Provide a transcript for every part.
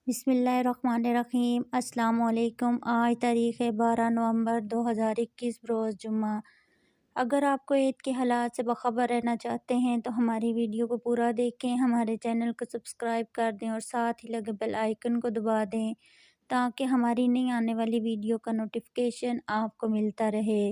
بسم اللہ الرحمن الرحیم۔ السلام علیکم۔ آج تاریخ 12 نومبر 2021 بروز جمعہ۔ اگر آپ کو عید کے حالات سے باخبر رہنا چاہتے ہیں تو ہماری ویڈیو کو پورا دیکھیں، ہمارے چینل کو سبسکرائب کر دیں اور ساتھ ہی لگے بیل آئیکن کو دبا دیں تاکہ ہماری نئی آنے والی ویڈیو کا نوٹیفیکیشن آپ کو ملتا رہے۔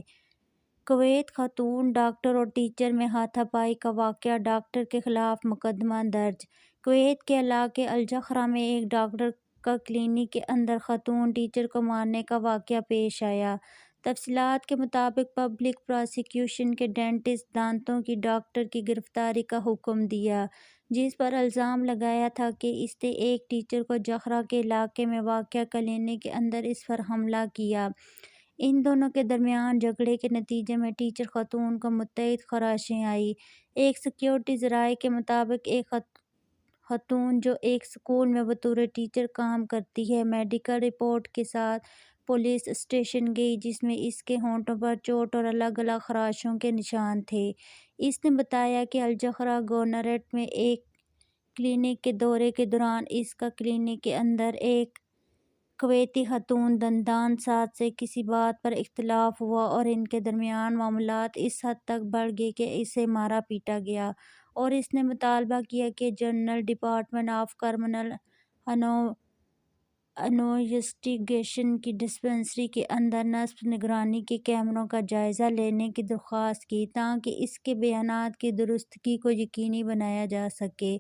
کویت خاتون ڈاکٹر اور ٹیچر میں ہاتھا پائی کا واقعہ، ڈاکٹر کے خلاف مقدمہ درج۔ کویت کے علاقے الجخرہ میں ایک ڈاکٹر کا کلینک کے اندر خاتون ٹیچر کو مارنے کا واقعہ پیش آیا۔ تفصیلات کے مطابق پبلک پراسیکیوشن کے ڈینٹسٹ دانتوں کی ڈاکٹر کی گرفتاری کا حکم دیا، جس پر الزام لگایا تھا کہ اس نے ایک ٹیچر کو جخرہ کے علاقے میں واقع کلینک کے اندر اس پر حملہ کیا۔ ان دونوں کے درمیان جھگڑے کے نتیجے میں ٹیچر خاتون کو متعدد خراشیں آئیں۔ ایک سیکیورٹی ذرائع کے مطابق ایک خاتون جو ایک اسکول میں بطور ٹیچر کام کرتی ہے، میڈیکل رپورٹ کے ساتھ پولیس اسٹیشن گئی، جس میں اس کے ہونٹوں پر چوٹ اور الگ الگ خراشوں کے نشان تھے۔ اس نے بتایا کہ الجخرہ گورنریٹ میں ایک کلینک کے دورے کے دوران اس کا کلینک کے اندر ایک کویتی خاتون دندان ساز سے کسی بات پر اختلاف ہوا اور ان کے درمیان معاملات اس حد تک بڑھ گئے کہ اسے مارا پیٹا گیا، اور اس نے مطالبہ کیا کہ general department of criminal investigation کی ڈسپنسری کے اندر نصب نگرانی کے کیمروں کا جائزہ لینے کی درخواست کی تاکہ اس کے بیانات کی درستگی کو یقینی بنایا جا سکے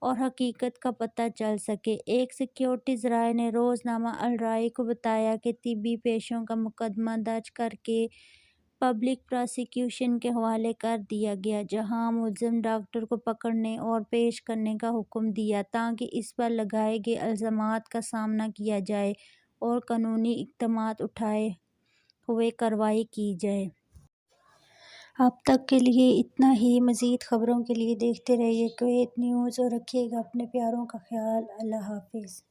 اور حقیقت کا پتہ چل سکے۔ ایک سیکیورٹی ذرائع نے روزنامہ الرائے کو بتایا کہ طبی پیشوں کا مقدمہ درج کرکے پبلک پراسیکیوشن کے حوالے کر دیا گیا، جہاں ملزم ڈاکٹر کو پکڑنے اور پیش کرنے کا حکم دیا تاکہ اس پر لگائے گئے الزامات کا سامنا کیا جائے اور قانونی اقدامات اٹھاتے ہوئے کارروائی کی جائے۔ اب تک کے لیے اتنا ہی۔ مزید خبروں کے لیے دیکھتے رہیے کویت نیوز اور رکھیے گا اپنے پیاروں کا خیال۔ اللہ حافظ۔